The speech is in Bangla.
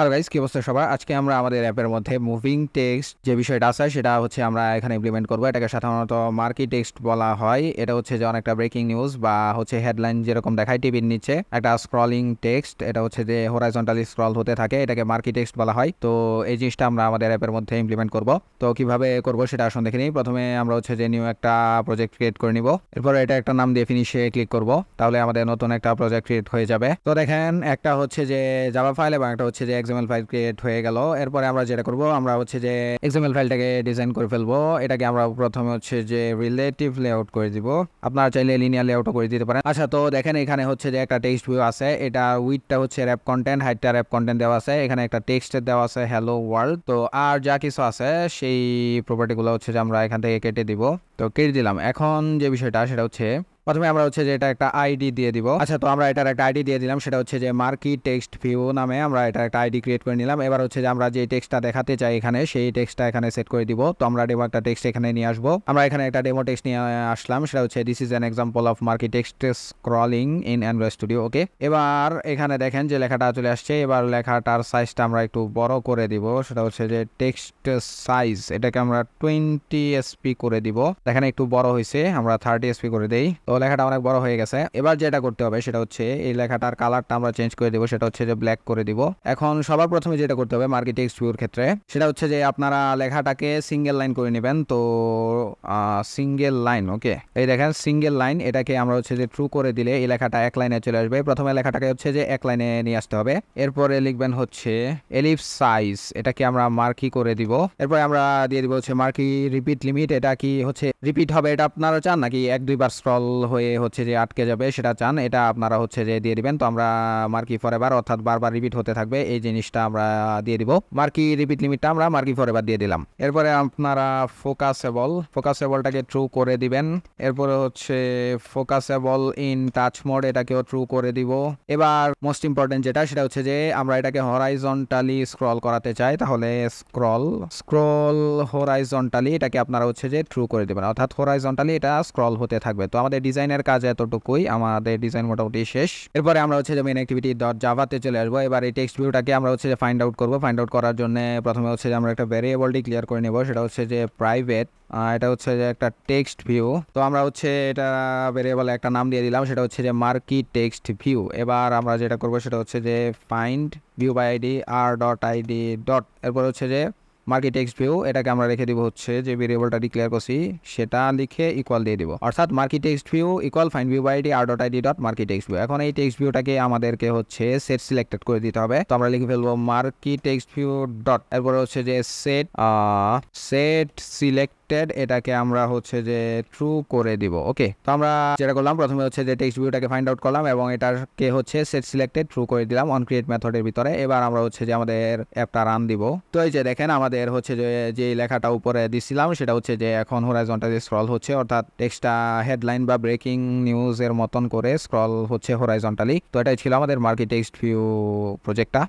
হ্যালো গাইস, কি অবস্থা সবার? আজকে আমরা আমাদের অ্যাপের মধ্যে মুভিং টেক্সট যে বিষয়টা আছে সেটা হচ্ছে আমরা এখানে ইমপ্লিমেন্ট করব। এটাকে সাধারণত মার্কি টেক্সট বলা হয়। এটা হচ্ছে যে অনেকটা ব্রেকিং নিউজ বা হচ্ছে হেডলাইন যেরকম দেখায় টিভির নিচে একটা স্ক্রলিং টেক্সট, এটা হচ্ছে যে হরাইজন্টালি স্ক্রল হতে থাকে, এটাকে মার্কি টেক্সট বলা হয়। তো এই জিনিসটা আমরা আমাদের অ্যাপের মধ্যে ইমপ্লিমেন্ট করব। তো কিভাবে করব সেটা আসুন দেখে নিই। প্রথমে আমরা হচ্ছে যে নিউ একটা প্রজেক্ট ক্রিয়েট করে নিব। এরপর এটা একটা নাম দিয়ে ফিনিশে ক্লিক করব, তাহলে আমাদের নতুন একটা প্রজেক্ট ক্রিয়েট হয়ে যাবে। তো দেখেন, একটা হচ্ছে যে জাভা ফাইল এবং একটা হচ্ছে যে এক্সএমএল ফাইল ক্রিয়েট হয়ে গেল। এরপরে আমরা যেটা করব, আমরা হচ্ছে যে এক্সএমএল ফাইলটাকে ডিজাইন করে ফেলবো। এটাকে আমরা প্রথমে হচ্ছে যে রিলেটিভ লেআউট করে দিব। আপনারা চাইলে লিনিয়ার লেআউটও করে দিতে পারেন। আচ্ছা, তো দেখেন এখানে হচ্ছে যে একটা টেক্সট ভিউ আছে। এটা উইডটা হচ্ছে র‍্যাপ কন্টেন্ট, হাইটটা র‍্যাপ কন্টেন্ট দেওয়া আছে। এখানে একটা টেক্সটের দেওয়া আছে হ্যালো ওয়ার্ল্ড। তো আর যা কিছু আছে সেই প্রপার্টিগুলো হচ্ছে যে আমরা এখান থেকে কেটে দিব। তো কেটে দিলাম। এখন যে বিষয়টা সেটা হচ্ছে প্রথমে আমরা হচ্ছে যে এটা একটা আইডি দিয়ে দিব। আচ্ছা, তো আমরা এটার একটা আইডি দিয়ে দিলাম, সেটা হচ্ছে যে মার্কি টেক্সট ভিউ নামে আমরা এটা একটা আইডি ক্রিয়েট করে নিলাম। এবার হচ্ছে যে আমরা যে টেক্সটটা দেখাতে চাই এখানে সেই টেক্সটটা এখানে সেট করে দিব। তো আমরা ডেমো একটা টেক্সট এখানে নিয়ে আসবো। আমরা এখানে একটা ডেমো টেক্সট নিয়ে আসলাম, সেটা হচ্ছে this is an example of marquee text scrolling in Android Studio. Okay, এবার এখানে দেখেন যে লেখাটা চলে আসছে। এবার লেখাটার সাইজটা আমরা একটু বড় করে দিব, সেটা হচ্ছে যে টেক্সট সাইজ, এটাকে আমরা 20 এসপি করে দিব। দেখেন একটু বড় হয়েছে, আমরা 30 এসপি করে দেই। তো লেখাটা অনেক বড় হয়ে গেছে। এবার যেটা করতে হবে সেটা হচ্ছে এই লেখাটার কালারটা আমরা চেঞ্জ করে দিব, সেটা হচ্ছে যে ব্ল্যাক করে দিব। এখন সবার প্রথমে যেটা করতে হবে মার্কি টেক্সট ভিউর ক্ষেত্রে, সেটা হচ্ছে যে আপনারা লেখাটাকে সিঙ্গেল লাইন করে নেবেন। তো সিঙ্গেল লাইন, ওকে, এই দেখেন সিঙ্গেল লাইন, এটাকে আমরা হচ্ছে যে ট্রু করে দিলে এই লেখাটা এক লাইনে চলে আসবে। প্রথমে লেখাটাকে হচ্ছে যে এক লাইনে নিয়ে আসতে হবে। এরপরে লিখবেন হচ্ছে এলিপস সাইজ, এটাকে আমরা মার্কি করে দিব। এরপরে আমরা দিয়ে দিব হচ্ছে মার্কি রিপিট লিমিট। এটা কি হচ্ছে রিপিট হবে এটা আপনারা চান, নাকি এক দুইবার স্ক্রল হয়ে হচ্ছে যে আটকে যাবে সেটা চান, এটা আপনারা হচ্ছে যে দিয়ে দিবেন। তো আমরা মার্কি ফরএভার, অর্থাৎ বারবার রিপিট হতে থাকবে এই জিনিসটা আমরা দিয়ে দিব। মার্কি রিপিট লিমিটটা আমরা মার্কি ফরএভার দিয়ে দিলাম। এরপরে আপনারা ফোকাসেবলটাকে ট্রু করে দিবেন। এরপরে হচ্ছে ফোকাসেবল ইন টাচ মোড, এটাকেও ট্রু করে দিব। এবার মোস্ট ইম্পর্টেন্ট যেটা, সেটা হচ্ছে যে আমরা এটাকে হরাইজন্টালি স্ক্রল করাতে চাই, তাহলে স্ক্রল হরাইজন্টালি, এটাকে আপনারা হচ্ছে যে ট্রু করে দিবেন, অর্থাৎ হরাইজন্টালি এটা স্ক্রল হতে থাকবে। তো আমাদের ডিজাইনের কাজ এতটুকুই, আমাদের ডিজাইন মোটামুটি শেষ। এরপরে আমরা হচ্ছে যে মেইন অ্যাক্টিভিটি ডট জাভাতে চলে আসবো। এবার এই টেক্সট ভিউটাকে আমরা হচ্ছে যে ফাইন্ড আউট করবো। ফাইন্ড আউট করার জন্য প্রথমে হচ্ছে যে আমরা একটা ভ্যারিয়েবল ডিক্লেয়ার করে নেব, সেটা হচ্ছে যে প্রাইভেট। এটা হচ্ছে যে একটা টেক্সট ভিউ। তো আমরা হচ্ছে এটা ভেরিয়েবলে একটা নাম দিয়ে দিলাম, সেটা হচ্ছে যে মার্কি টেক্সট ভিউ। এবার আমরা যেটা করবো সেটা হচ্ছে যে find view by ID R dot ID dot, এরপর হচ্ছে যে মার্কি টেক্সট ভিউ, এটাকে আমরা রেখে দিব হচ্ছে যে ভেরিয়েবলটা ডিক্লেয়ার করছি সেটা লিখে ইকুয়াল দিয়ে দিব, অর্থাৎ marquee text view equal find view by ID R dot ID dot marquee text view. এখন এই টেক্সট ভিউটাকে আমাদেরকে হচ্ছে সেট সিলেক্টেড করে দিতে হবে। তো আমরা লিখে ফেলবো মার্কি টেক্সট ভিউ ডট, এরপর হচ্ছে যে সেট সিলেক্ট, এটাকে আমরা হচ্ছে যে ট্রু করে দিব। ওকে, তো আমরা যেটা করলাম প্রথমে হচ্ছে যে টেক্সট ভিউটাকে ফাইন্ড আউট করলাম এবং এটাকে হচ্ছে সেট সিলেক্টেড ট্রু করে দিলাম অন ক্রিয়েট মেথডের ভিতরে। এবার আমরা হচ্ছে যে আমাদের অ্যাপটা রান দিব। তো এই যে দেখেন আমাদের হচ্ছে যে লেখাটা উপরে দিছিলাম সেটা হচ্ছে যে এখন হরাইজন্টালি স্ক্রল হচ্ছে, অর্থাৎ টেক্সটটা হেডলাইন বা ব্রেকিং নিউজ এর মতন করে স্ক্রল হচ্ছে হরাইজন্টালি। তো এটাই ছিল আমাদের মার্কি টেক্সট ভিউ প্রজেক্টটা।